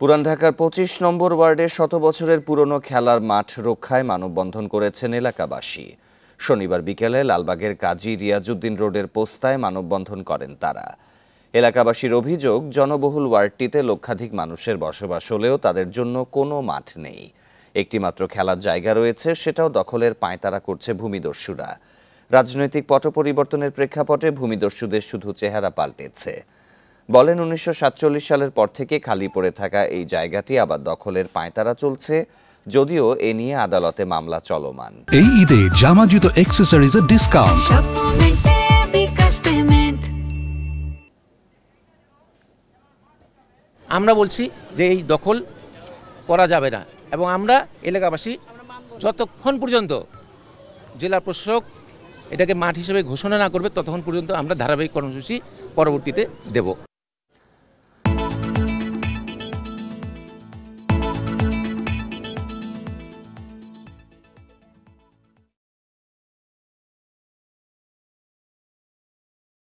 পুরান ঢাকার ২৫ নম্বর ওয়ার্ডের ১০০ বছরের পুরনো খেলার মাঠ রক্ষায় মানববন্ধন করেছেন এলাকাবাসী। শনিবার বিকেলে লালবাগের কাজী রিয়াজউদ্দিন রোডের পোস্তায় মানববন্ধন করেন তারা। এলাকাবাসীর অভিযোগ, জনবহুল ওয়ার্ডটিতে লক্ষাধিক মানুষের বসবাস হলেও তাদের জন্য কোনো মাঠ নেই। একটিমাত্র খেলার জায়গা রয়েছে, সেটাও দখলের পাঁয়তারা করছে ভূমিদস্যুরা। রাজনৈতিক পট পরিবর্তনের প্রেক্ষাপটে ভূমিদস্যুদের শুধু চেহারা পাল্টেছে। বলেন, ১৯৪৭ সালের পর থেকে খালি পড়ে থাকা এই জায়গাটি আবার দখলের পাঁয়তারা চলছে, যদিও এ নিয়ে আদালতে মামলা চলমান। এই ঈদে জামা জুতো অ্যাকসেসরিজের ডিসকাউন্ট। আমরা বলছি যে এই দখল করা যাবে না, এবং আমরা এলাকাবাসী যতক্ষণ পর্যন্ত জেলা প্রশাসক এটাকে মাঠ হিসেবে ঘোষণা না করবে ততক্ষণ পর্যন্ত আমরা ধারাবাহিক কর্মসূচি পরবর্তীতে দেব।